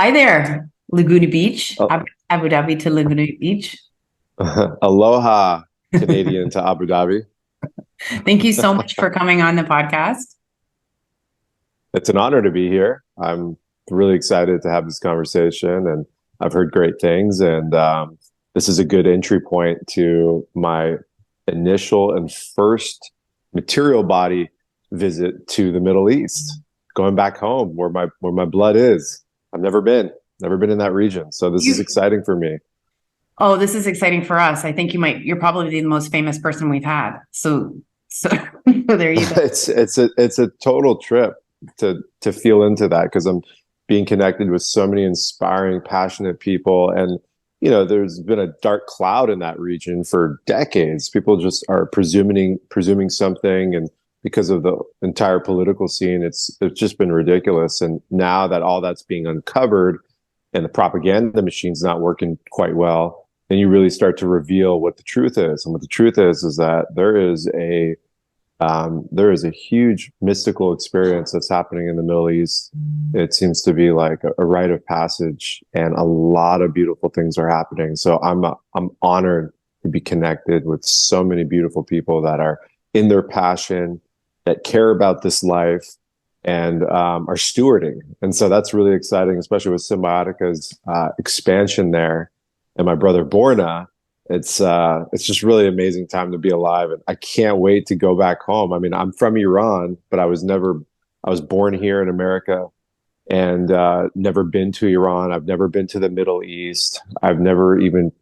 Hi there, Laguna Beach, Oh, Abu Dhabi to Laguna Beach. aloha, Canadian to Abu Dhabi. Thank you so much for coming on the podcast. It's an honor to be here. I'm really excited to have this conversation, and I've heard great things. And this is a good entry point to my initial and first material body visit to the Middle East, going back home where my blood is. I've never been in that region, so this is You, exciting for me. oh, this is exciting for us. I think you're probably the most famous person we've had. So there you go. It's a total trip to feel into that because I'm being connected with so many inspiring, passionate people. And there's been a dark cloud in that region for decades. People just are presuming something, and because of the entire political scene, it's just been ridiculous. And now that all that's being uncovered and the propaganda machine's not working quite well, then you really start to reveal what the truth is. And what the truth is that there is a huge mystical experience that's happening in the Middle East. It seems to be like a rite of passage, and a lot of beautiful things are happening. So I'm honored to be connected with so many beautiful people that are in their passion, that care about this life, and are stewarding. And so that's really exciting, especially with Cymbiotika's expansion there. And my brother Borna, it's just really amazing time to be alive, and I can't wait to go back home. I mean, I'm from Iran, but I was born here in America, and never been to Iran. I've never been to the Middle East. I've never even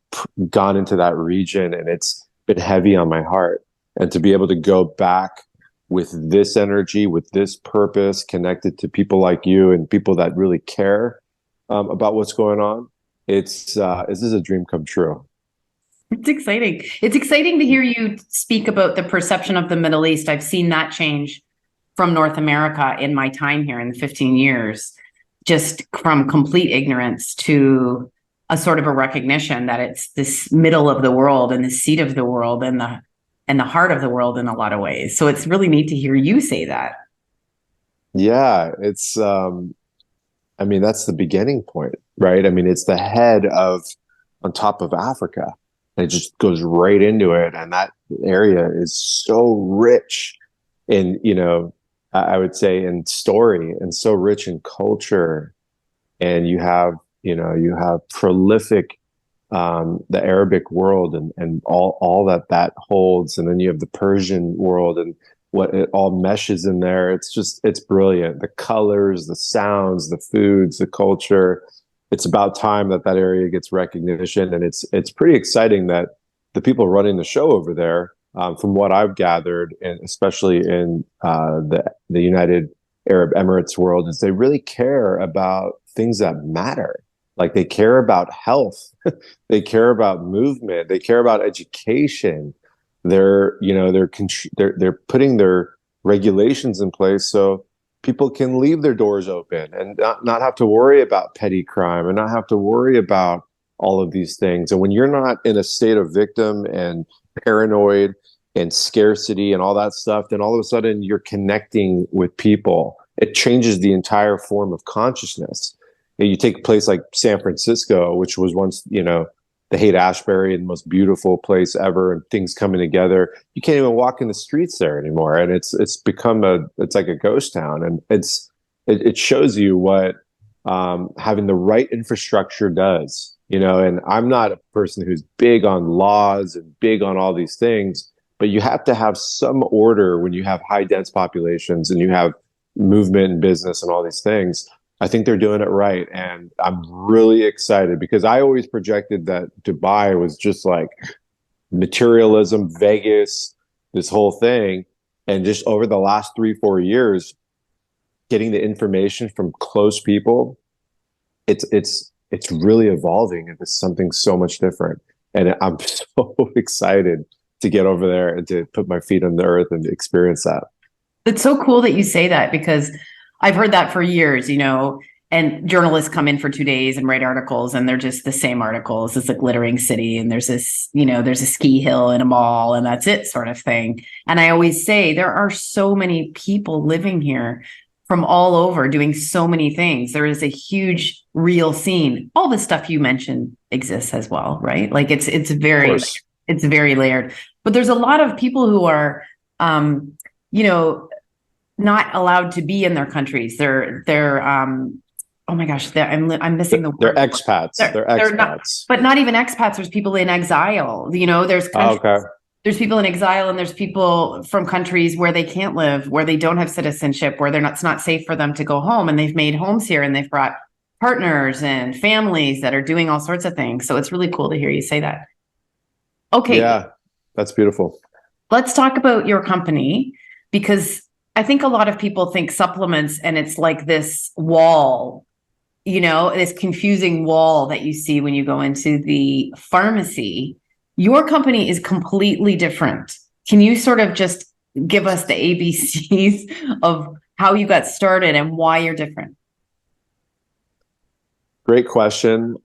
gone into that region, and it's been heavy on my heart. And to be able to go back with this energy, with this purpose, connected to people like you and people that really care about what's going on, this is a dream come true. It's exciting. It's exciting to hear you speak about the perception of the Middle East. I've seen that change from North America in my time here in the 15 years, just from complete ignorance to a sort of a recognition that it's this middle of the world and the seat of the world and the heart of the world in a lot of ways. So it's really neat to hear you say that. Yeah, I mean, that's the beginning point, right? I mean, it's the head of on top of Africa. It just goes right into it, and that area is so rich in, I would say in story, and so rich in culture. And you have prolific the Arabic world, and all that holds, and then you have the Persian world and what it all meshes in there. It's brilliant. The colors, the sounds, the foods, the culture. It's about time that area gets recognition, and it's pretty exciting that the people running the show over there, from what I've gathered, and especially in the United Arab Emirates world, is they really care about things that matter. Like they care about health, they care about movement, they care about education. They're putting their regulations in place so people can leave their doors open and not have to worry about petty crime and not have to worry about all of these things. And when you're not in a state of victim and paranoid and scarcity and all that stuff, then all of a sudden you're connecting with people. It changes the entire form of consciousness. You take a place like San Francisco, which was once, the Haight-Ashbury and the most beautiful place ever, and things coming together. You can't even walk in the streets there anymore, and it's become it's like a ghost town. And it shows you what having the right infrastructure does. And I'm not a person who's big on laws and big on all these things, but you have to have some order when you have high dense populations and you have movement and business and all these things. I think they're doing it right. And I'm really excited because I always projected that Dubai was just like materialism, Vegas, this whole thing. And just over the last 3-4 years, getting the information from close people, it's really evolving into something so much different. And I'm so excited to get over there and to put my feet on the earth and experience that. It's so cool that you say that because I've heard that for years, and journalists come in for 2 days and write articles, and they're just the same articles. It's a glittering city, and there's there's a ski hill and a mall, and that's it sort of thing. And I always say there are so many people living here from all over doing so many things. There is a huge real scene. All the stuff you mentioned exists as well, right? Like it's very layered. But there's a lot of people who are not allowed to be in their countries. They're oh my gosh, I'm missing the word. They're expats. They're expats. Not, but not even expats. There's people in exile. There's countries, there's people in exile, and there's people from countries where they can't live, where they don't have citizenship, where it's not safe for them to go home, and they've made homes here, and they've brought partners and families that are doing all sorts of things. So it's really cool to hear you say that. Okay. Yeah, that's beautiful. Let's talk about your company, because I think a lot of people think supplements and it's like this wall, this confusing wall that you see when you go into the pharmacy. Your company is completely different. Can you sort of just give us the ABCs of how you got started and why you're different? Great question.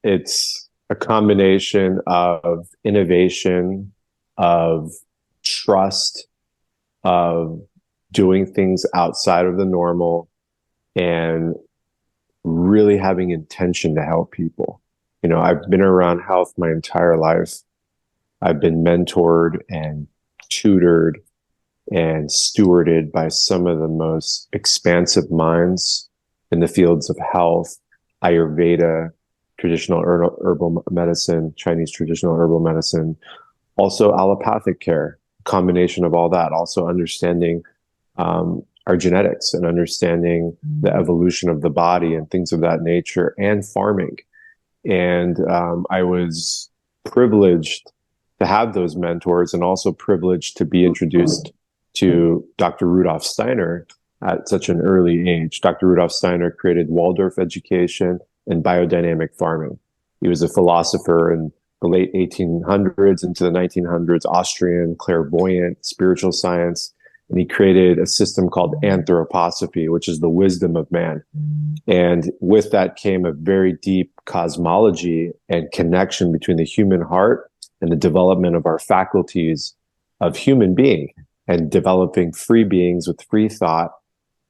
It's a combination of innovation, of trust, of doing things outside of the normal, and really having intention to help people. I've been around health my entire life. I've been mentored and tutored and stewarded by some of the most expansive minds in the fields of health, Ayurveda, traditional herbal medicine, Chinese traditional herbal medicine, also allopathic care, combination of all that, also understanding our genetics and understanding the evolution of the body and things of that nature, and farming. And I was privileged to have those mentors, and also privileged to be introduced to Dr. Rudolf Steiner at such an early age. Dr. Rudolf Steiner created Waldorf education and biodynamic farming. He was a philosopher in the late 1800s into the 1900s, Austrian, clairvoyant, spiritual science. And he created a system called anthroposophy, which is the wisdom of man. And with that came a very deep cosmology and connection between the human heart and the development of our faculties of human being, and developing free beings with free thought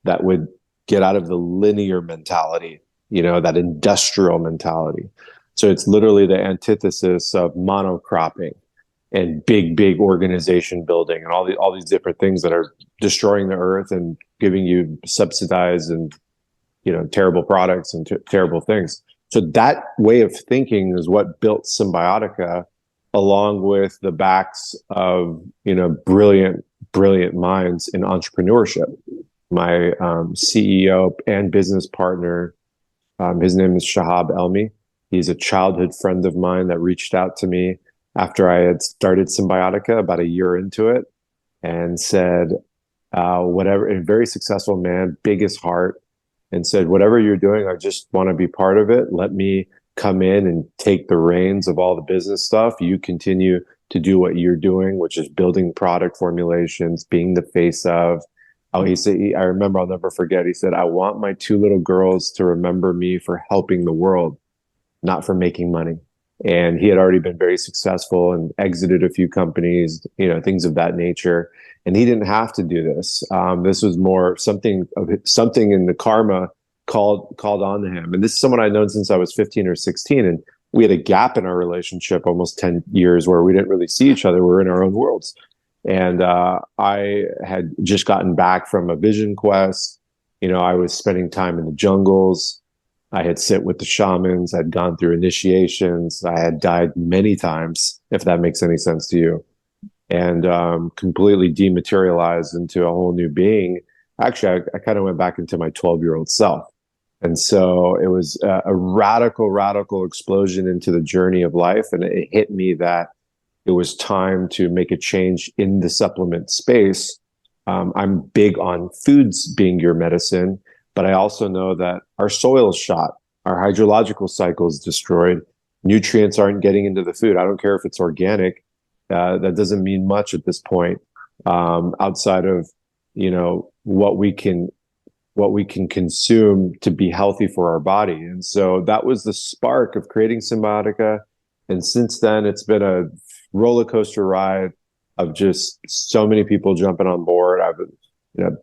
that would get out of the linear mentality, that industrial mentality. So it's literally the antithesis of monocropping and big organization building and all these different things that are destroying the earth and giving you subsidized and terrible products and terrible things. So that way of thinking is what built Cymbiotika, along with the backs of brilliant minds in entrepreneurship. My CEO and business partner, his name is Shahab Elmi. He's a childhood friend of mine that reached out to me after I had started Cymbiotika about a year into it, and said, whatever, a very successful man, biggest heart, and said, whatever you're doing, I just want to be part of it. Let me come in and take the reins of all the business stuff. You continue to do what you're doing, which is building product formulations, being the face of. He said, I remember, I'll never forget, he said, I want my two little girls to remember me for helping the world, not for making money. And he had already been very successful and exited a few companies, things of that nature. And he didn't have to do this. This was more something in the karma called on to him. And this is someone I'd known since I was 15 or 16. And we had a gap in our relationship, almost 10 years, where we didn't really see each other. We were in our own worlds. And I had just gotten back from a vision quest. I was spending time in the jungles. I had sit with the shamans. I'd gone through initiations. I had died many times, if that makes any sense to you, and completely dematerialized into a whole new being. Actually, I kind of went back into my 12-year-old self. And so it was a radical explosion into the journey of life. And it hit me that it was time to make a change in the supplement space. I'm big on foods being your medicine, but I also know that our soil is shot, our hydrological cycle is destroyed, nutrients aren't getting into the food. I don't care if it's organic. That doesn't mean much at this point, outside of, what we can consume to be healthy for our body. And so that was the spark of creating Cymbiotika. And since then, it's been a roller coaster ride of just so many people jumping on board. I've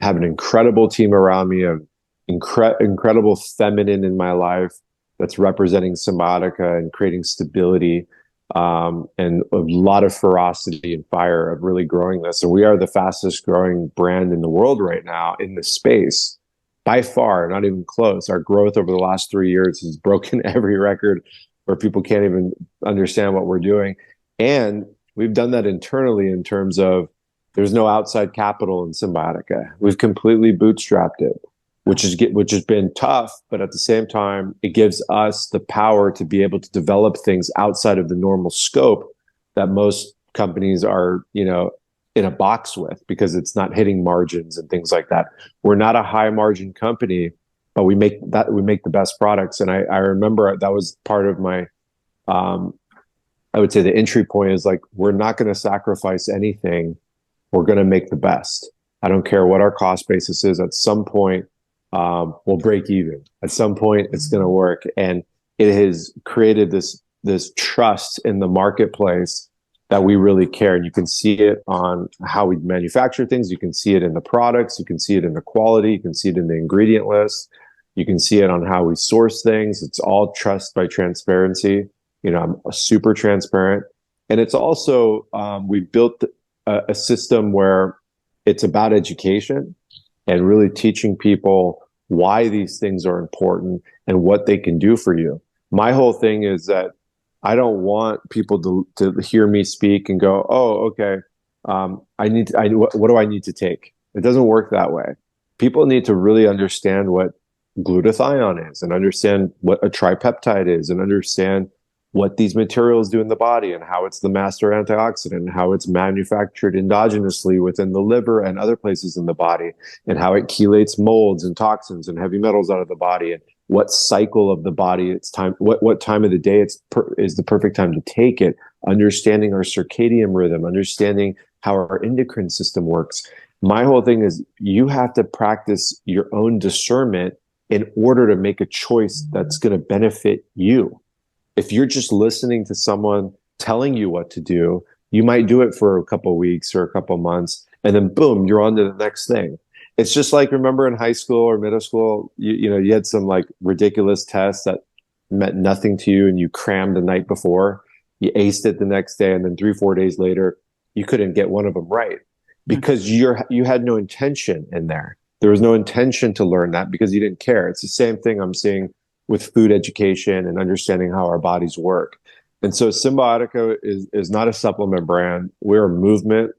have an incredible team around me, of incredible feminine in my life that's representing Cymbiotika and creating stability, and a lot of ferocity and fire of really growing this. And we are the fastest growing brand in the world right now in this space, by far, not even close. Our growth over the last 3 years has broken every record where people can't even understand what we're doing. And we've done that internally in terms of there's no outside capital in Cymbiotika. We've completely bootstrapped it, which has been tough, but at the same time, it gives us the power to be able to develop things outside of the normal scope that most companies are, in a box with, because it's not hitting margins and things like that. We're not a high margin company, but we make the best products. And I remember that was part of my, I would say the entry point is like, we're not going to sacrifice anything. We're going to make the best. I don't care what our cost basis is. At some point, we'll break even. At some point, it's going to work. And it has created this trust in the marketplace that we really care. And you can see it on how we manufacture things. You can see it in the products. You can see it in the quality. You can see it in the ingredient list. You can see it on how we source things. It's all trust by transparency. I'm super transparent. And it's also, we've built a system where it's about education and really teaching people why these things are important and what they can do for you. My whole thing is that I don't want people to hear me speak and go, oh, okay, what do I need to take? It doesn't work that way. People need to really understand what glutathione is, and understand what a tripeptide is, and understand what these materials do in the body, and how it's the master antioxidant, and how it's manufactured endogenously within the liver and other places in the body, and how it chelates molds and toxins and heavy metals out of the body, and what cycle of the body it's time, what time of the day is the perfect time to take it, understanding our circadian rhythm, understanding how our endocrine system works. My whole thing is you have to practice your own discernment in order to make a choice that's going to benefit you. If you're just listening to someone telling you what to do, you might do it for a couple of weeks or a couple of months, and then boom, you're on to the next thing. It's just like, remember in high school or middle school, you had some like ridiculous test that meant nothing to you, and you crammed the night before, you aced it the next day, and then 3-4 days later, you couldn't get one of them right because you had no intention in there. There was no intention to learn that because you didn't care. It's the same thing I'm seeing with food education and understanding how our bodies work. And so Cymbiotika is not a supplement brand. We're a movement.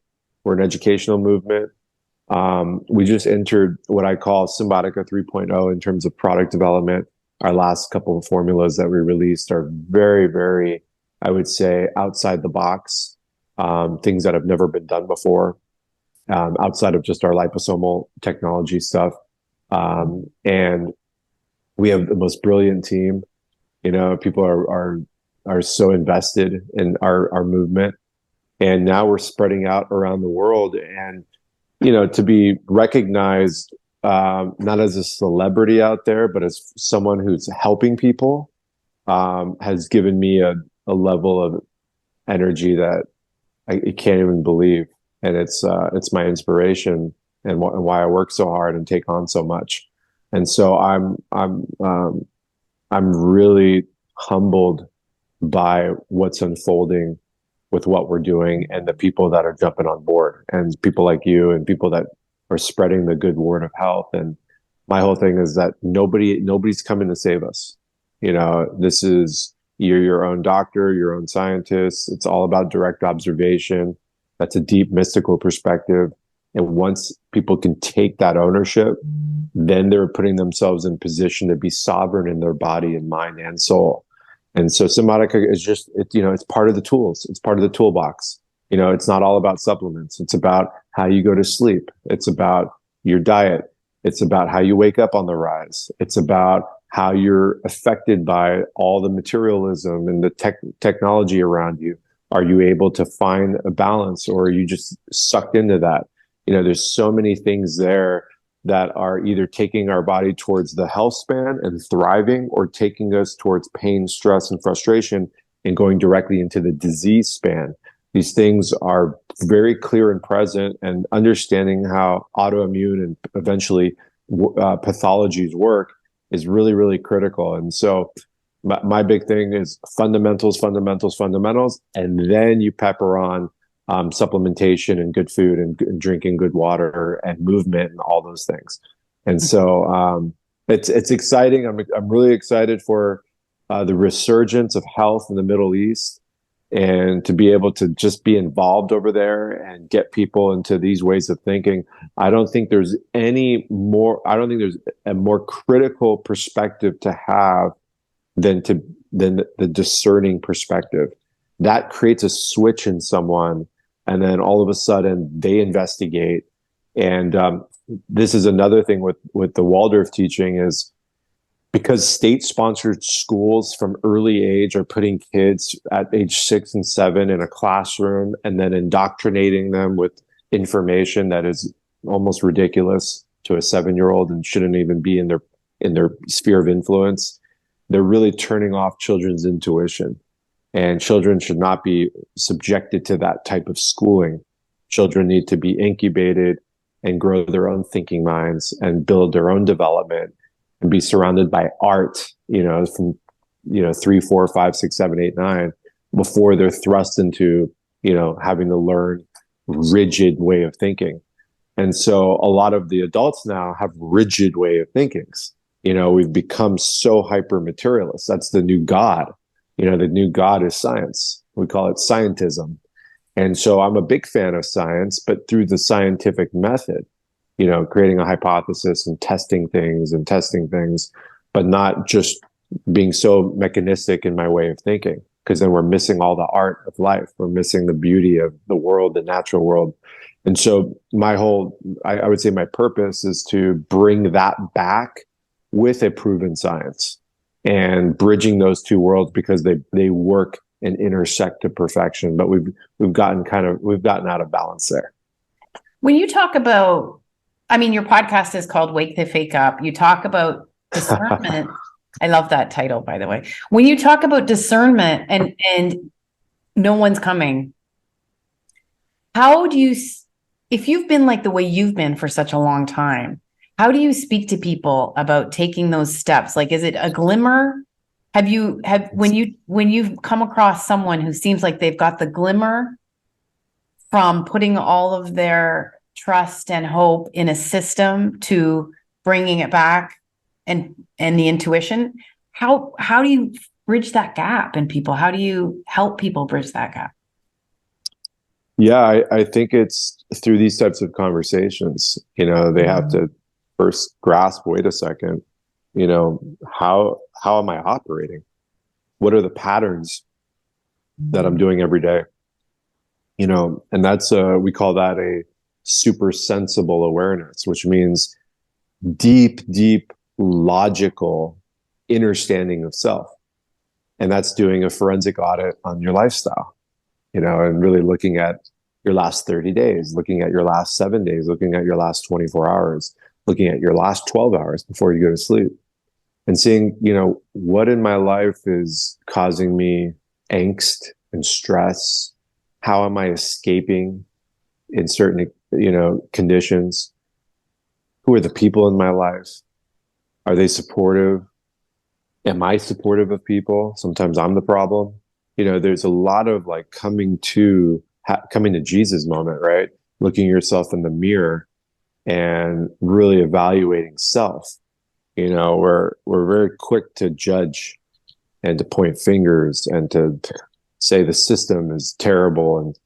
We're an educational movement. We just entered what I call Cymbiotika 3.0 in terms of product development. Our last couple of formulas that we released are very, very, I would say, outside the box, things that have never been done before, outside of just our liposomal technology stuff. And we have the most brilliant team. People are so invested in our movement, and now we're spreading out around the world. And to be recognized, not as a celebrity out there, but as someone who's helping people, has given me a level of energy that I can't even believe. And it's my inspiration and why I work so hard and take on so much. And so I'm really humbled by what's unfolding with what we're doing, and the people that are jumping on board, and people like you, and people that are spreading the good word of health. And my whole thing is that nobody's coming to save us. This is, you're your own doctor, your own scientist. It's all about direct observation. That's a deep mystical perspective. And once people can take that ownership, then they're putting themselves in position to be sovereign in their body and mind and soul. And so Cymbiotika is just, it's part of the tools. It's part of the toolbox. It's not all about supplements. It's about how you go to sleep. It's about your diet. It's about how you wake up on the rise. It's about how you're affected by all the materialism and the technology around you. Are you able to find a balance, or are you just sucked into that? There's so many things there that are either taking our body towards the health span and thriving, or taking us towards pain, stress, and frustration, and going directly into the disease span. These things are very clear and present, and understanding how autoimmune and eventually pathologies work is really, really critical. And so my big thing is fundamentals, and then you pepper on supplementation and good food and drinking good water and movement and all those things. And so it's exciting. I'm really excited for the resurgence of health in the Middle East, and to be able to just be involved over there and get people into these ways of thinking. I don't think there's a more critical perspective to have than the discerning perspective. That creates a switch in someone, and then all of a sudden they investigate. And this is another thing with the Waldorf teaching, is because state-sponsored schools from early age are putting kids at age 6 and 7 in a classroom and then indoctrinating them with information that is almost ridiculous to a 7-year-old and shouldn't even be in their sphere of influence. They're really turning off children's intuition, and children should not be subjected to that type of schooling. Children need to be incubated and grow their own thinking minds and build their own development, and be surrounded by art, from 3, 4, 5, 6, 7, 8, 9, before they're thrust into, having to learn rigid way of thinking. And so a lot of the adults now have rigid way of thinkings. We've become so hyper materialist. That's the new God. The new God is science. We call it scientism. And so I'm a big fan of science, but through the scientific method, creating a hypothesis and testing things, but not just being so mechanistic in my way of thinking, because then we're missing all the art of life. We're missing the beauty of the world, the natural world. And so I would say my purpose is to bring that back with a proven science, and bridging those two worlds, because they work and intersect to perfection. But we've gotten out of balance there. When you talk about, your podcast is called Wake the Fake Up. You talk about discernment. I love that title, by the way. When you talk about discernment and no one's coming, how do you, if you've been like the way you've been for such a long time, how do you speak to people about taking those steps? Like, is it a glimmer? When you've come across someone who seems like they've got the glimmer from putting all of their trust and hope in a system to bringing it back and the intuition, how do you bridge that gap in people? How do you help people bridge that gap? Yeah, I think it's through these types of conversations. They have to first grasp, wait a second, how am I operating? What are the patterns that I'm doing every day? And that's we call that a super sensible awareness, which means deep logical understanding of self. And that's doing a forensic audit on your lifestyle, and really looking at your last 30 days, looking at your last 7 days, looking at your last 24 hours, looking at your last 12 hours before you go to sleep, and seeing, what in my life is causing me angst and stress. How am I escaping in certain, conditions? Who are the people in my life? Are they supportive? Am I supportive of people? Sometimes I'm the problem. There's a lot of like coming to Jesus moment, right? Looking yourself in the mirror and really evaluating self. We're very quick to judge and to point fingers and to say the system is terrible and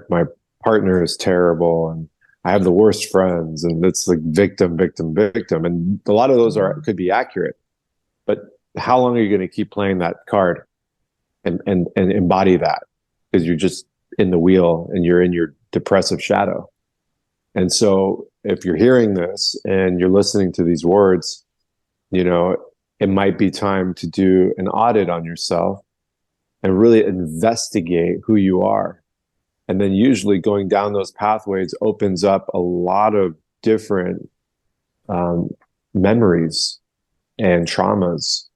my partner is terrible and I have the worst friends, and it's like victim. And a lot of those could be accurate, but how long are you going to keep playing that card and embody that? Because you're just in the wheel and you're in your depressive shadow. And so if you're hearing this and you're listening to these words, it might be time to do an audit on yourself and really investigate who you are. And then usually going down those pathways opens up a lot of different memories and traumas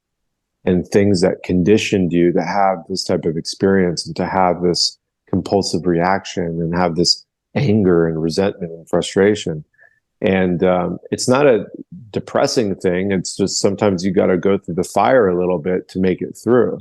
and things that conditioned you to have this type of experience and to have this compulsive reaction and have this anger and resentment and frustration. And it's not a depressing thing. It's just sometimes you got to go through the fire a little bit to make it through.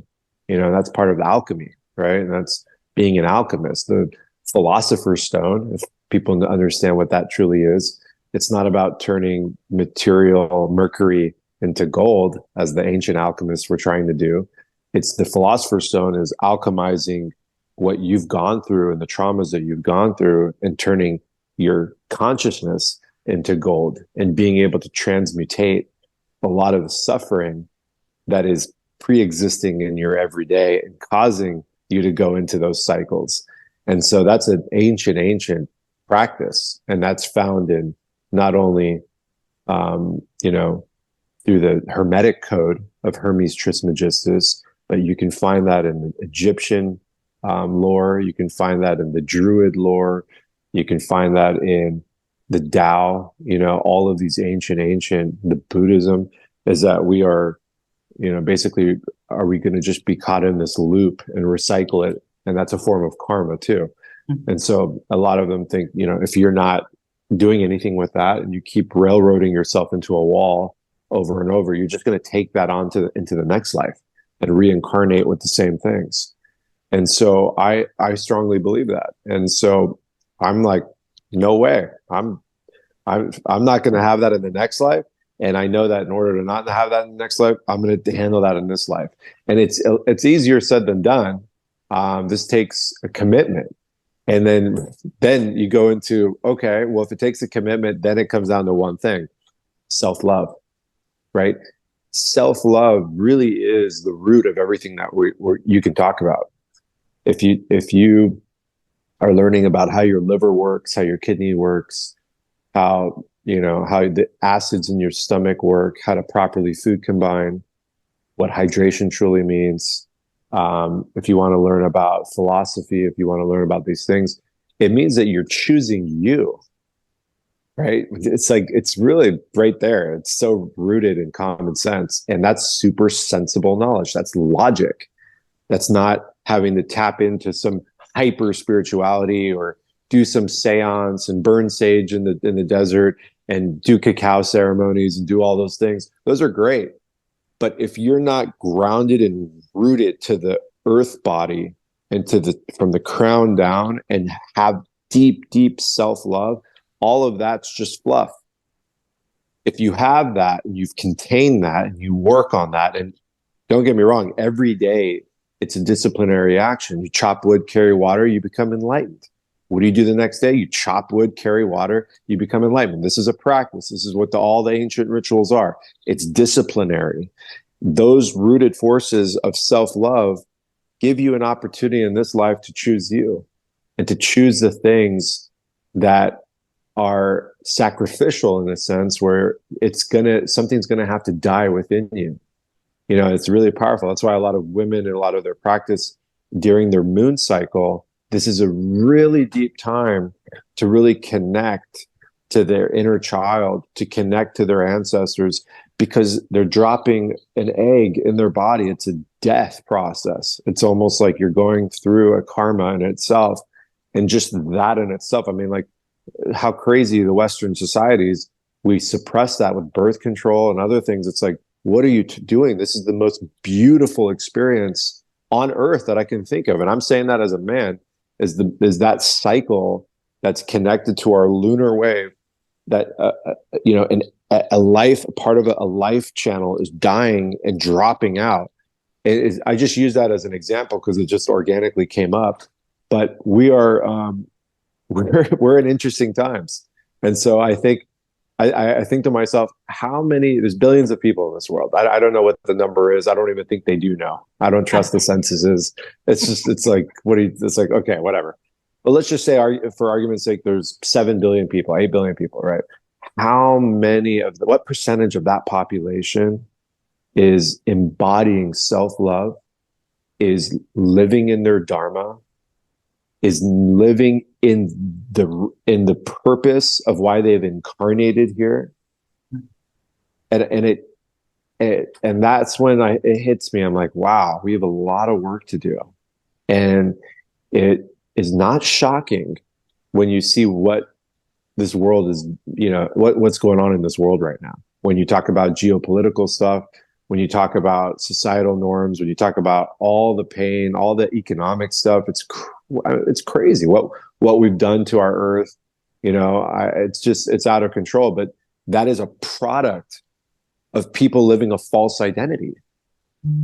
You know, that's part of alchemy, right? And that's being an alchemist. The philosopher's stone, if people understand what that truly is, it's not about turning material mercury into gold, as the ancient alchemists were trying to do. It's the philosopher's stone is alchemizing what you've gone through and the traumas that you've gone through and turning your consciousness into gold and being able to transmutate a lot of the suffering that is pre-existing in your everyday and causing you to go into those cycles. And so that's an ancient practice. And that's found in not only, you know, through the Hermetic code of Hermes Trismegistus, but you can find that in Egyptian lore. You can find that in the Druid lore. You can find that in the Tao, you know, all of these ancient, the Buddhism is that we are, you know, basically, are we going to just be caught in this loop and recycle it? And that's a form of karma too. Mm-hmm. And so a lot of them think, you know, if you're not doing anything with that and you keep railroading yourself into a wall over and over, you're just going to take that into the next life and reincarnate with the same things. And so I strongly believe that. And so I'm like, no way. I'm not going to have that in the next life. And I know that in order to not have that in the next life, I'm going to handle that in this life. And it's easier said than done. This takes a commitment. And then you go into, okay, well, if it takes a commitment, then it comes down to one thing, self-love, right? Self-love really is the root of everything that you can talk about. If you are learning about how your liver works, how your kidney works, how the acids in your stomach work, how to properly food combine, what hydration truly means. If you want to learn about philosophy, if you want to learn about these things, it means that you're choosing you, right? It's like, it's really right there. It's so rooted in common sense. And that's super sensible knowledge. That's logic. That's not having to tap into some hyper spirituality or do some seance and burn sage in the desert and do cacao ceremonies and do all those things. Those are great. But if you're not grounded and rooted to the earth body and from the crown down and have deep self-love, all of that's just fluff. If you have that and you've contained that and you work on that, and don't get me wrong, every day it's a disciplinary action. You chop wood, carry water, you become enlightened. What do you do the next day? You chop wood, carry water, you become enlightened. This is a practice. This is what all the ancient rituals are. It's disciplinary. Those rooted forces of self-love give you an opportunity in this life to choose you and to choose the things that are sacrificial in a sense, where something's gonna have to die within you. You know, it's really powerful. That's why a lot of women and a lot of their practice during their moon cycle, this is a really deep time to really connect to their inner child, to connect to their ancestors, because they're dropping an egg in their body. It's a death process. It's almost like you're going through a karma in itself. And just that in itself, I mean, like, how crazy the Western societies, we suppress that with birth control and other things. It's like, what are you doing? This is the most beautiful experience on earth that I can think of. And I'm saying that as a man, is that cycle that's connected to our lunar wave, that, you know, a life, part of a life channel is dying and dropping out. I just use that as an example because it just organically came up, but we're in interesting times. And so I think to myself, there's billions of people in this world. I don't know what the number is. I don't even think they do know. I don't trust the censuses. It's like, it's like, okay, whatever. But let's just say, for argument's sake, there's 7 billion people, 8 billion people, right? What percentage of that population is embodying self-love, is living in their dharma, is living in the purpose of why they've incarnated here? And that's when it hits me. I'm like, wow, we have a lot of work to do. And is not shocking when you see what this world is, what's going on in this world right now. When you talk about geopolitical stuff, when you talk about societal norms, when you talk about all the pain, all the economic stuff, it's crazy what we've done to our earth. It's out of control. But that is a product of people living a false identity.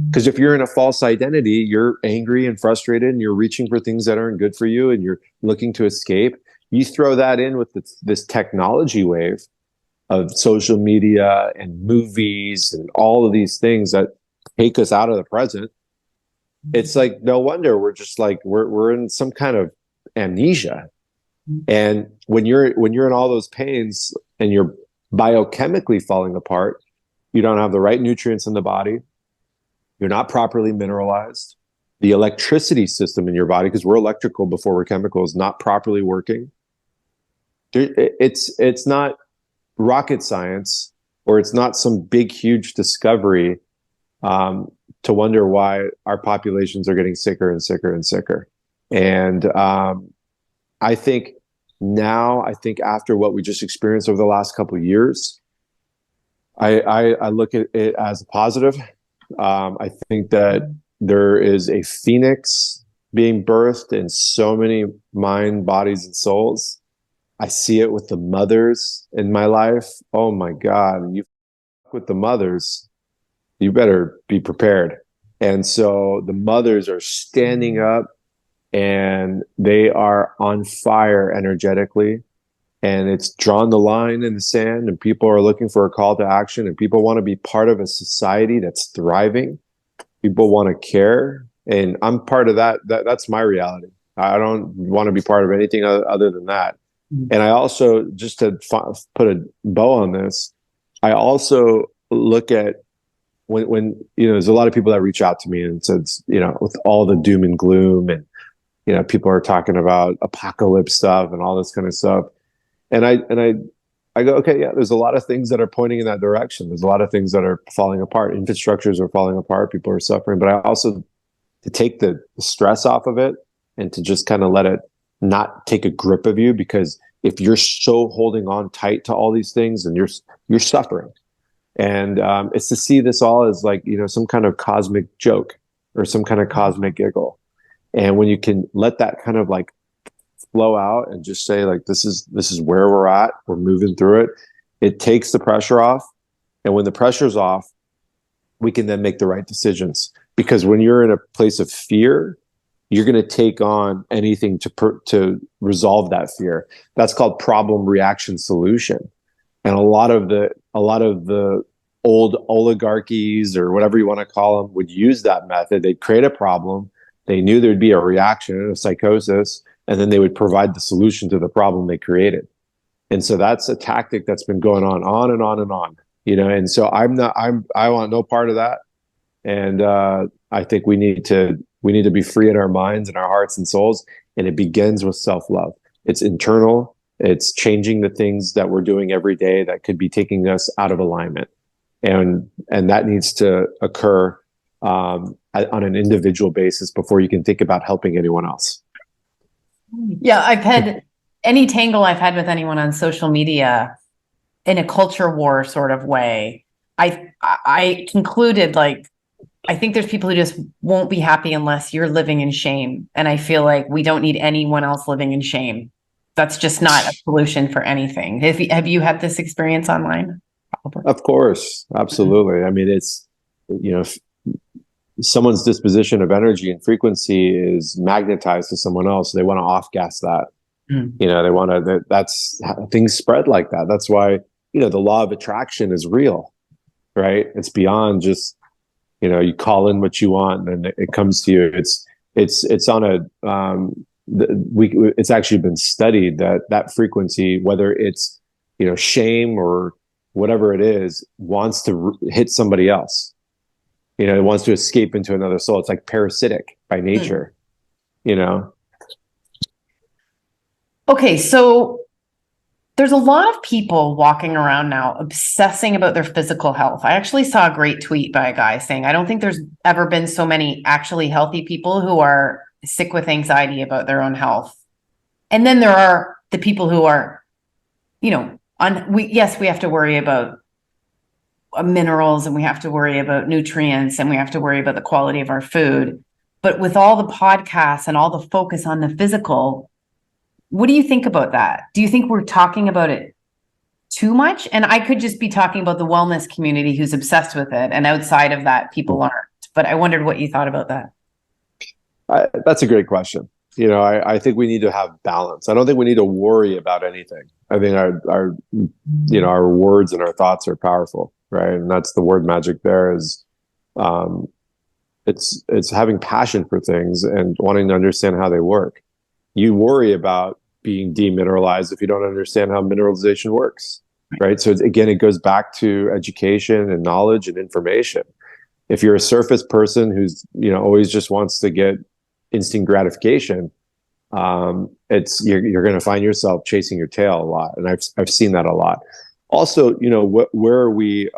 Because if you're in a false identity, you're angry and frustrated, and you're reaching for things that aren't good for you, and you're looking to escape. You throw that in with this technology wave of social media and movies and all of these things that take us out of the present. It's like, no wonder we're just like, we're in some kind of amnesia. And when you're in all those pains and you're biochemically falling apart, you don't have the right nutrients in the body. You're not properly mineralized. The electricity system in your body, because we're electrical before we're chemical, is not properly working. It's not rocket science, or it's not some big, huge discovery to wonder why our populations are getting sicker and sicker and sicker. And I think after what we just experienced over the last couple of years, I look at it as a positive. I think that there is a phoenix being birthed in so many mind, bodies, and souls. I see it with the mothers in my life. Oh my God, you with the mothers, you better be prepared. And so the mothers are standing up, and they are on fire energetically. And it's drawn the line in the sand, and people are looking for a call to action, and people want to be part of a society that's thriving. People want to care. And I'm part of that. That's my reality. I don't want to be part of anything other than that. And I also, just to put a bow on this, I also look at when there's a lot of people that reach out to me and says, with all the doom and gloom, and people are talking about apocalypse stuff and all this kind of stuff. And I go, okay, yeah, there's a lot of things that are pointing in that direction. There's a lot of things that are falling apart. Infrastructures are falling apart. People are suffering. But I also, to take the stress off of it and to just kind of let it not take a grip of you, because if you're so holding on tight to all these things, and you're suffering. And it's to see this all as like, some kind of cosmic joke or some kind of cosmic giggle. And when you can let that kind of like flow out and just say like, this is where we're at, we're moving through it, it takes the pressure off. And when the pressure's off, we can then make the right decisions. Because when you're in a place of fear, you're going to take on anything to resolve that fear. That's called problem, reaction, solution. And a lot of the old oligarchies, or whatever you want to call them, would use that method. They'd create a problem. They knew there'd be a reaction, a psychosis, and then they would provide the solution to the problem they created. And so that's a tactic that's been going on and on and on, and so I want no part of that. And I think we need to be free in our minds and our hearts and souls. And it begins with self-love. It's internal. It's changing the things that we're doing every day that could be taking us out of alignment. And that needs to occur on an individual basis before you can think about helping anyone else. Yeah, I've had any tangle I've had with anyone on social media in a culture war sort of way. I concluded, like, I think there's people who just won't be happy unless you're living in shame. And I feel like we don't need anyone else living in shame. That's just not a solution for anything. Have you had this experience online? Probably. Of course. Absolutely. I mean, it's, someone's disposition of energy and frequency is magnetized to someone else. They want to off-gas that. They want to, that's how things spread like that. That's why, the law of attraction is real, right? It's beyond just, you call in what you want and then it comes to you. It's on a, it's actually been studied that frequency, whether it's, shame or whatever it is, wants to hit somebody else. It wants to escape into another soul. It's like parasitic by nature, Okay, so there's a lot of people walking around now obsessing about their physical health. I actually saw a great tweet by a guy saying, I don't think there's ever been so many actually healthy people who are sick with anxiety about their own health. And then there are the people who are, you know, we have to worry about minerals, and we have to worry about nutrients, and we have to worry about the quality of our food. But with all the podcasts and all the focus on the physical, what do you think about that? Do you think we're talking about it too much? And I could just be talking about the wellness community who's obsessed with it, and outside of that, people aren't. But I wondered what you thought about that. That's a great question. You know, I think we need to have balance. I don't think we need to worry about anything. I think our you know, our words and our thoughts are powerful, right? And that's the word magic there is, it's having passion for things and wanting to understand how they work. You worry about being demineralized if you don't understand how mineralization works, right? So again, it goes back to education and knowledge and information. If you're a surface person who's, you know, always just wants to get instant gratification, you're going to find yourself chasing your tail a lot, and I've seen that a lot. Also, you know, where are we?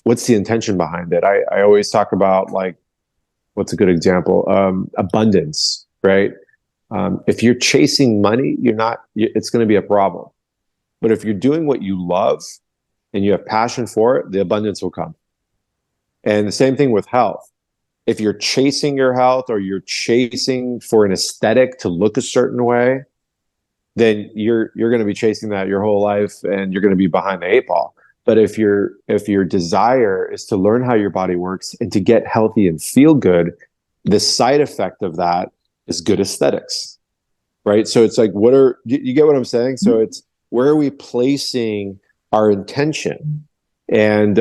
What's the intention behind it? I always talk about, like, what's a good example? Abundance, right? If you're chasing money, it's going to be a problem. But if you're doing what you love and you have passion for it, the abundance will come. And the same thing with health. If you're chasing your health, or you're chasing for an aesthetic to look a certain way, then you're going to be chasing that your whole life, and you're going to be behind the 8 ball. But if your desire is to learn how your body works and to get healthy and feel good, the side effect of that is good aesthetics, right? So it's like, you get what I'm saying? So it's, where are we placing our intention? And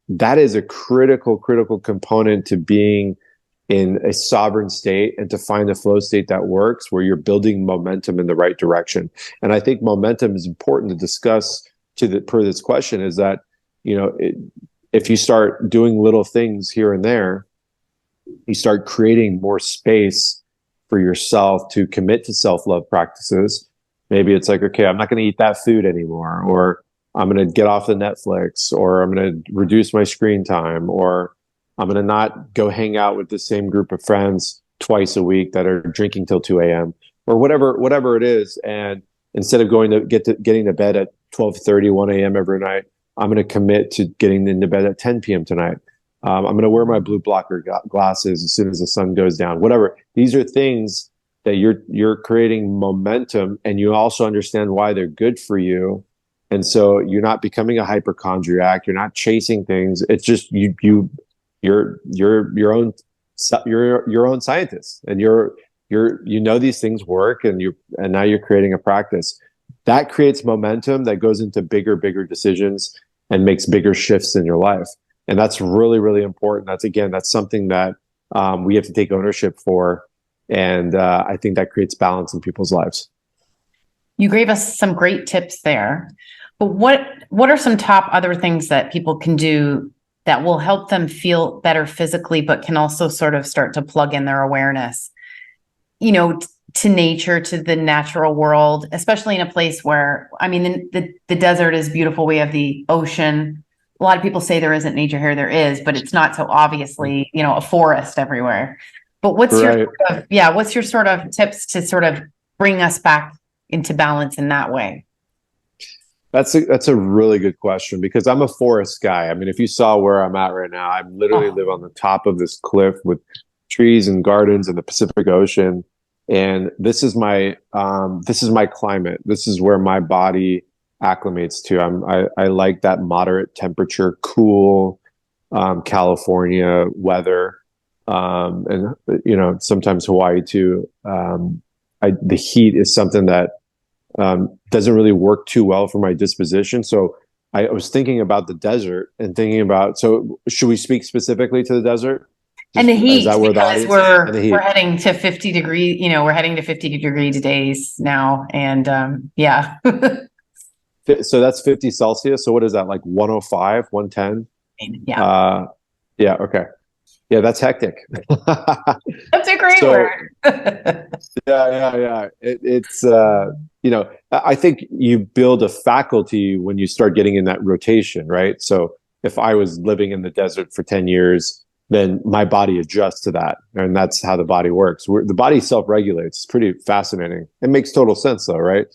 that is a critical component to being in a sovereign state, and to find a flow state that works, where you're building momentum in the right direction. And I think momentum is important to discuss per this question, is that, you know, if you start doing little things here and there, you start creating more space for yourself to commit to self-love practices. Maybe it's like, okay, I'm not going to eat that food anymore, or I'm going to get off the Netflix, or I'm going to reduce my screen time, or I'm going to not go hang out with the same group of friends twice a week that are drinking till 2 a.m. or whatever it is. And instead of getting to bed at 12:30, 1 a.m. every night, I'm going to commit to getting into bed at 10 p.m. tonight. I'm going to wear my blue blocker glasses as soon as the sun goes down. Whatever. These are things that you're creating momentum, and you also understand why they're good for you. And so you're not becoming a hypochondriac. You're not chasing things. It's just you're your own scientist, and you know these things work, and now you're creating a practice that creates momentum that goes into bigger decisions and makes bigger shifts in your life. And that's really, really important. That's something that we have to take ownership for. And I think that creates balance in people's lives. You gave us some great tips there, but what are some top other things that people can do that will help them feel better physically, but can also sort of start to plug in their awareness, you know, to nature, to the natural world, especially in a place where, I mean, the desert is beautiful. We have the ocean. A lot of people say there isn't nature here. There is, but it's not so obviously, you know, a forest everywhere. But what's your sort of tips to sort of bring us back into balance in that way? That's a really good question, because I'm a forest guy. I mean, if you saw where I'm at right now, I literally live on the top of this cliff with trees and gardens and the Pacific Ocean. And this is my climate. This is where my body acclimates to. I like that moderate temperature, cool California weather, and you know, sometimes Hawaii too. The heat is something that doesn't really work too well for my disposition. So I was thinking about the desert and thinking about. So should we speak specifically to the desert? And the heat, because we're heading to 50 degree, you know, we're heading to 50-degree days now. And yeah. So that's 50 Celsius. So what is that, like 105, 110? Yeah. Yeah. Okay. Yeah, that's hectic. That's a great word. Yeah. It's you know, I think you build a faculty when you start getting in that rotation, right? So if I was living in the desert for 10 years, then my body adjusts to that. And that's how the body works. The body self-regulates. It's pretty fascinating. It makes total sense though, right?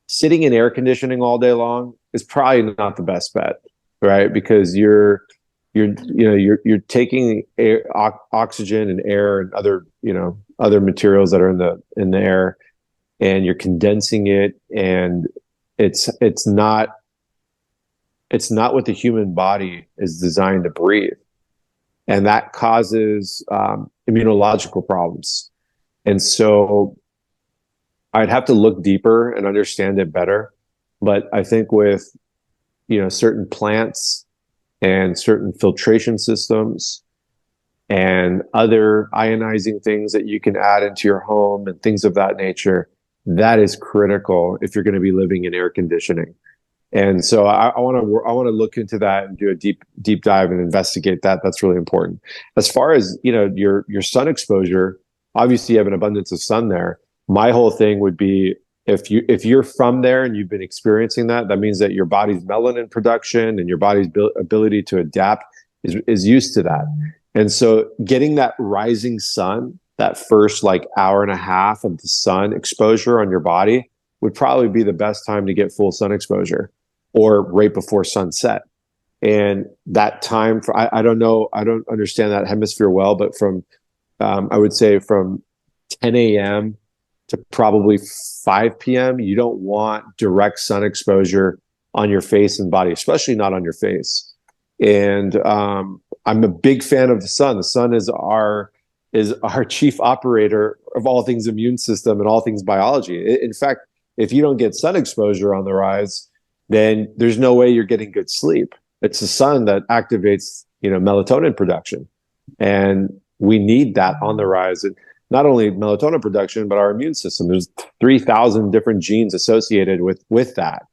Sitting in air conditioning all day long is probably not the best bet, right? Because you're taking air, oxygen and air and other materials that are in the air, and you're condensing it, and it's not what the human body is designed to breathe, and that causes immunological problems. And so I'd have to look deeper and understand it better. But I think with certain plants and certain filtration systems and other ionizing things that you can add into your home and things of that nature, that is critical if you're going to be living in air conditioning. And so I want to look into that and do a deep dive and investigate that. That's really important. As far as your sun exposure, obviously you have an abundance of sun there. My whole thing would be, if you're from there and you've been experiencing that, that means that your body's melanin production and your body's ability to adapt is used to that. And so getting that rising sun, that first hour and a half of the sun exposure on your body, would probably be the best time to get full sun exposure, or right before sunset. And that time, I don't know, I don't understand that hemisphere well, but from I would say from 10 a.m. to probably 5 p.m., you don't want direct sun exposure on your face and body, especially not on your face. And I'm a big fan of the sun. The sun is our chief operator of all things immune system and all things biology. In fact, if you don't get sun exposure on the rise, then there's no way you're getting good sleep. It's the sun that activates, melatonin production, and we need that on the rise. And not only melatonin production, but our immune system. There's 3,000 different genes associated with that.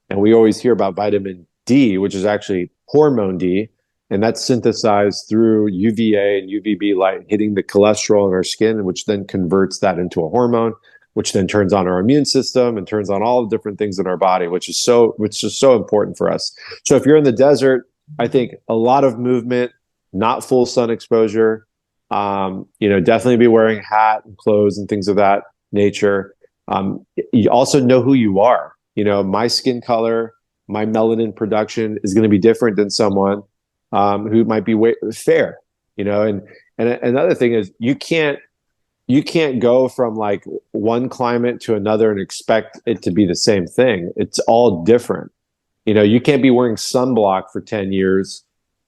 And we always hear about vitamin D, which is actually hormone D, and that's synthesized through UVA and UVB light hitting the cholesterol in our skin, which then converts that into a hormone, which then turns on our immune system and turns on all the different things in our body, which is so important for us. So if you're in the desert, I think a lot of movement, not full sun exposure. Definitely be wearing a hat and clothes and things of that nature. You also know who you are. My skin color, my melanin production is going to be different than someone who might be fair. And another thing is you can't go from one climate to another and expect it to be the same thing. It's all different. You can't be wearing sunblock for 10 years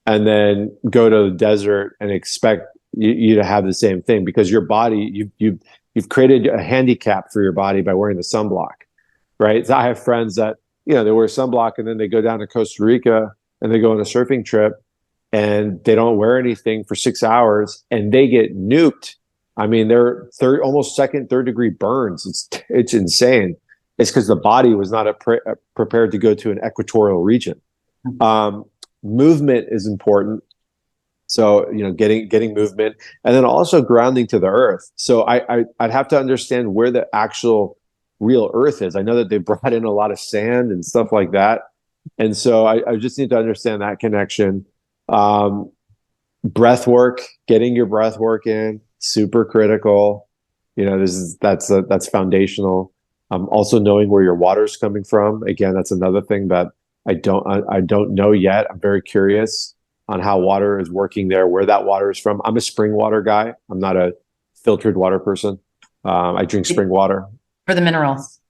and then go to the desert and expect you to have the same thing, because your body, you've created a handicap for your body by wearing the sunblock, right? So I have friends that, they wear sunblock and then they go down to Costa Rica and they go on a surfing trip and they don't wear anything for 6 hours and they get nuked. I mean, they're almost second, third degree burns. It's insane. It's because the body was not prepared to go to an equatorial region. Movement is important. So, getting movement, and then also grounding to the earth. So I'd have to understand where the actual real earth is. I know that they brought in a lot of sand and stuff like that. And so I just need to understand that connection. Breath work, getting your breath work in, super critical. That's foundational. Also knowing where your water is coming from. Again, that's another thing that I don't know yet. I'm very curious on how water is working there, where that water is from. I'm a spring water guy. I'm not a filtered water person. I drink spring water. For the minerals.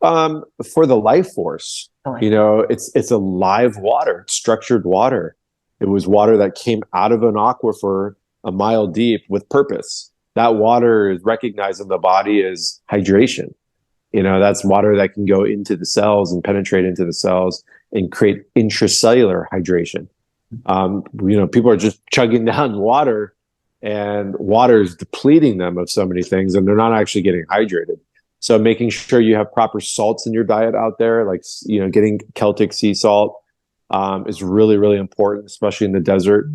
For the life force. It's a live water, it's structured water. It was water that came out of an aquifer a mile deep with purpose. That water is recognized in the body as hydration. That's water that can go into the cells and penetrate into the cells and create intracellular hydration. People are just chugging down water, and water is depleting them of so many things, and they're not actually getting hydrated. So making sure you have proper salts in your diet out there, getting Celtic sea salt is really, really important, especially in the desert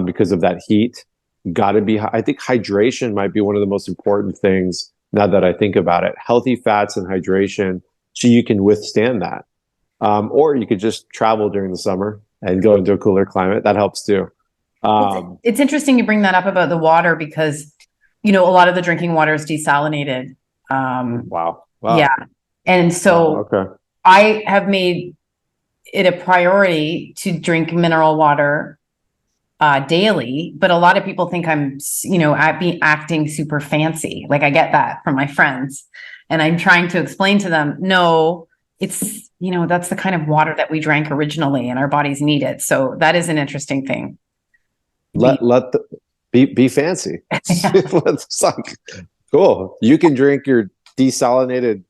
because of that heat. I think hydration might be one of the most important things now that I think about it. Healthy fats and hydration, so you can withstand that. Or you could just travel during the summer and go into a cooler climate. That helps too. It's interesting you bring that up about the water because, a lot of the drinking water is desalinated. Wow. Yeah. And so I have made it a priority to drink mineral water daily, but a lot of people think I'm, acting super fancy. Like I get that from my friends, and I'm trying to explain to them, no, it's, that's the kind of water that we drank originally and our bodies need it. So that is an interesting thing. Be fancy. It's like, cool. You can drink your desalinated,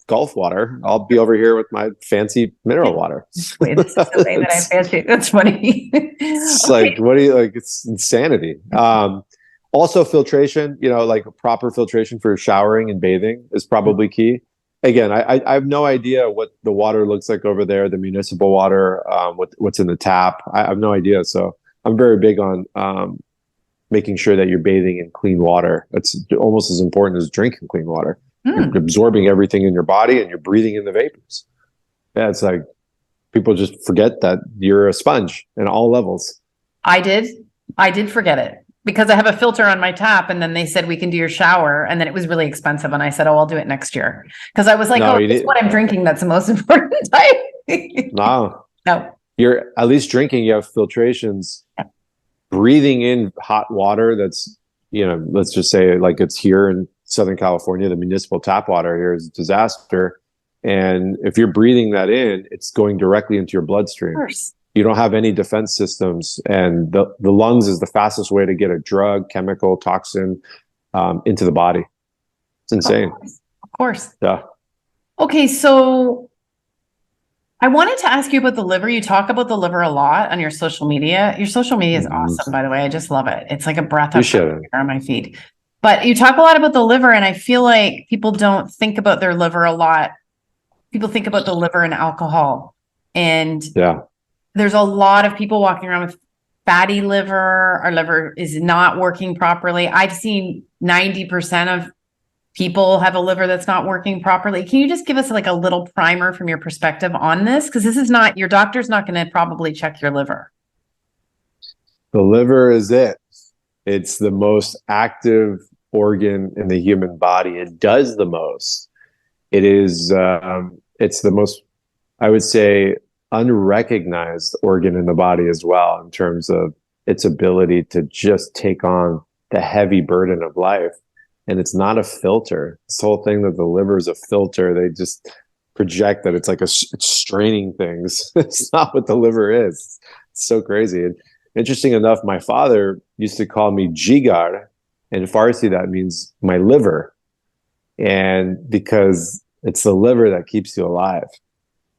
Gulf water. I'll be over here with my fancy mineral water. Wait, this is the way that I fancy. That's funny. It's like, what do you like? It's insanity. Also filtration, like proper filtration for showering and bathing is probably key. Again, I have no idea what the water looks like over there, the municipal water, what's in the tap. I have no idea. So I'm very big on making sure that you're bathing in clean water. It's almost as important as drinking clean water. You're absorbing everything in your body and you're breathing in the vapors. Yeah, it's like people just forget that you're a sponge in all levels. I did forget it because I have a filter on my tap, and then they said we can do your shower, and then it was really expensive, and I said, I'll do it next year because I was like, it's what I'm drinking that's the most important. No, no, you're at least drinking. You have filtrations. Breathing in hot water that's, let's just say like it's here in Southern California, the municipal tap water here is a disaster. And if you're breathing that in, it's going directly into your bloodstream. Of course. You don't have any defense systems, and the lungs is the fastest way to get a drug, chemical, toxin into the body. It's insane. Of course. Yeah. Okay, so I wanted to ask you about the liver. You talk about the liver a lot on your social media. Your social media is awesome, by the way. I just love it. It's like a breath of fresh air on my feed. But you talk a lot about the liver, and I feel like people don't think about their liver a lot. People think about the liver and alcohol. And there's a lot of people walking around with fatty liver. Our liver is not working properly. I've seen 90% of people have a liver that's not working properly. Can you just give us like a little primer from your perspective on this? Because this is not, your doctor's not going to probably check your liver. The liver is it. It's the most active organ in the human body. It does the most. It is, it's the most, I would say, unrecognized organ in the body as well, in terms of its ability to just take on the heavy burden of life. And it's not a filter. This whole thing that the liver is a filter, they just project that it's like it's straining things. It's not what the liver is. It's so crazy. And interesting enough, my father used to call me Jigar. In Farsi, that means my liver. And because it's the liver that keeps you alive.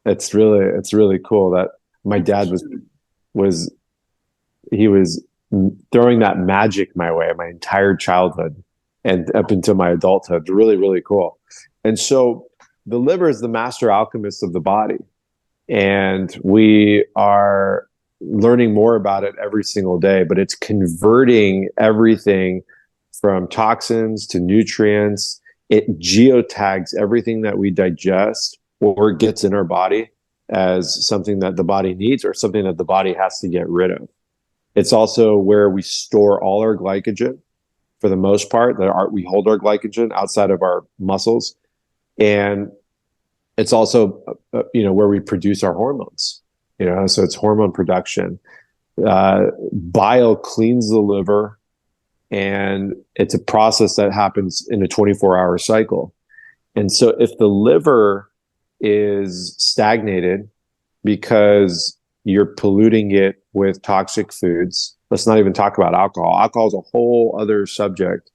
It's really cool that my dad was throwing that magic my way my entire childhood and up until my adulthood. Really, really cool. And so the liver is the master alchemist of the body. And we are learning more about it every single day, but it's converting everything from toxins to nutrients. It geotags everything that we digest or gets in our body as something that the body needs or something that the body has to get rid of. It's also where we store all our glycogen. For the most part, we hold our glycogen outside of our muscles. And it's also, where we produce our hormones, so it's hormone production. Bile cleans the liver, and it's a process that happens in a 24-hour cycle. And so if the liver is stagnated because you're polluting it with toxic foods, let's not even talk about alcohol. Alcohol is a whole other subject,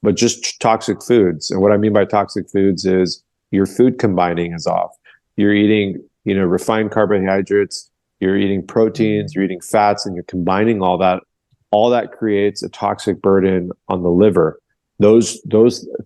but just toxic foods. And what I mean by toxic foods is your food combining is off. You're eating, refined carbohydrates, you're eating proteins, you're eating fats, and you're combining all that. All that creates a toxic burden on the liver. Those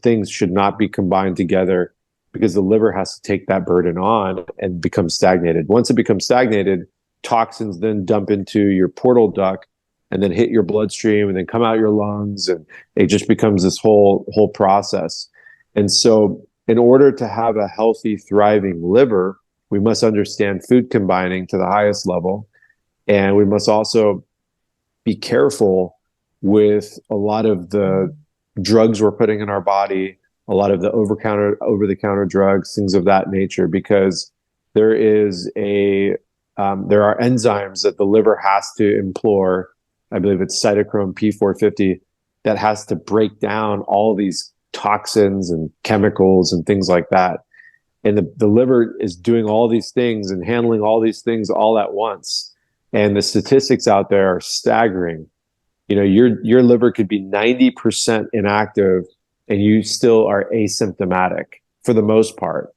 things should not be combined together because the liver has to take that burden on and become stagnated. Once it becomes stagnated, toxins then dump into your portal duct and then hit your bloodstream and then come out your lungs, and it just becomes this whole process. And so in order to have a healthy, thriving liver, We must understand food combining to the highest level. And we must also be careful with a lot of the drugs we're putting in our body, a lot of the over-the-counter drugs, things of that nature, because there are enzymes that the liver has to implore. I believe it's cytochrome P450 that has to break down all these toxins and chemicals and things like that. And the liver is doing all these things and handling all these things all at once. And the statistics out there are staggering. You know, your liver could be 90% inactive and you still are asymptomatic for the most part.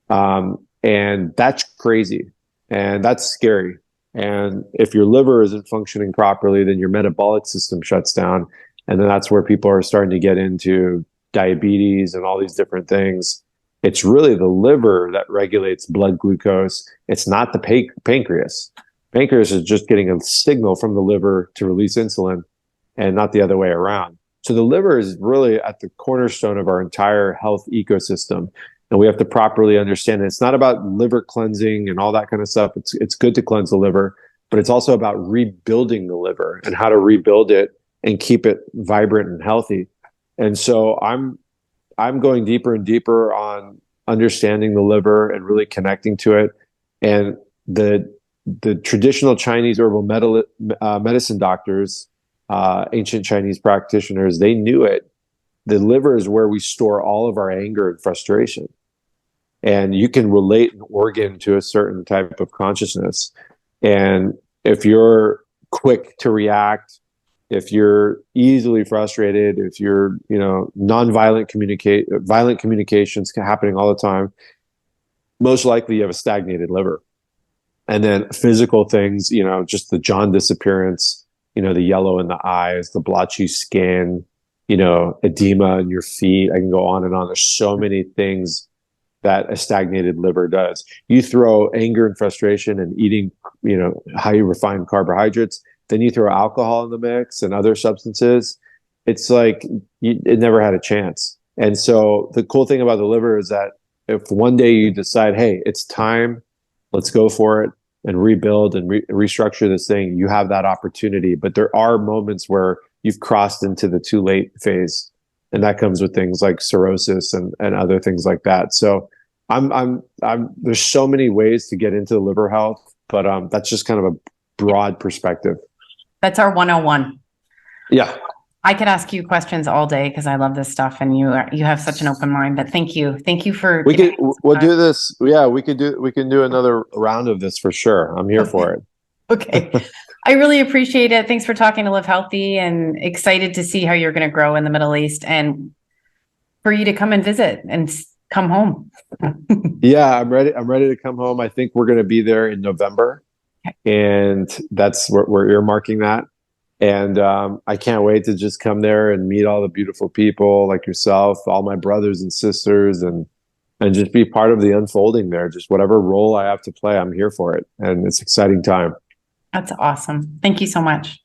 And that's crazy and that's scary. And if your liver isn't functioning properly, then your metabolic system shuts down. And then that's where people are starting to get into diabetes and all these different things. It's really the liver that regulates blood glucose. It's not the pancreas. Pancreas is just getting a signal from the liver to release insulin and not the other way around. So the liver is really at the cornerstone of our entire health ecosystem. And we have to properly understand it. It's not about liver cleansing and all that kind of stuff. It's good to cleanse the liver, but it's also about rebuilding the liver and how to rebuild it and keep it vibrant and healthy. And so I'm going deeper and deeper on understanding the liver and really connecting to it. And the traditional Chinese herbal medicine doctors, ancient Chinese practitioners, they knew it. The liver is where we store all of our anger and frustration. And you can relate an organ to a certain type of consciousness. And if you're quick to react, if you're easily frustrated, if you're, nonviolent violent communications happening all the time, most likely you have a stagnated liver. And then physical things, just the jaundice appearance, the yellow in the eyes, the blotchy skin, edema in your feet. I can go on and on. There's so many things that a stagnated liver does. You throw anger and frustration and eating, highly refined carbohydrates, then you throw alcohol in the mix and other substances. It's like it never had a chance. And so the cool thing about the liver is that if one day you decide, hey, it's time, let's go for it and rebuild and restructure this thing, you have that opportunity. But there are moments where you've crossed into the too late phase. And that comes with things like cirrhosis and other things like that. So there's so many ways to get into liver health, but that's just kind of a broad perspective. That's our 101. Yeah. I could ask you questions all day because I love this stuff and you have such an open mind, but thank you. Thank you for we'll do this. Yeah, we can do another round of this for sure. I'm here for it. Okay. I really appreciate it. Thanks for talking to Live Healthy and excited to see how you're going to grow in the Middle East and for you to come and visit and come home. Yeah, I'm ready. I'm ready to come home. I think we're going to be there in November. Okay. And that's what we're earmarking that. And I can't wait to just come there and meet all the beautiful people like yourself, all my brothers and sisters, and just be part of the unfolding there. Just whatever role I have to play, I'm here for it. And it's an exciting time. That's awesome. Thank you so much.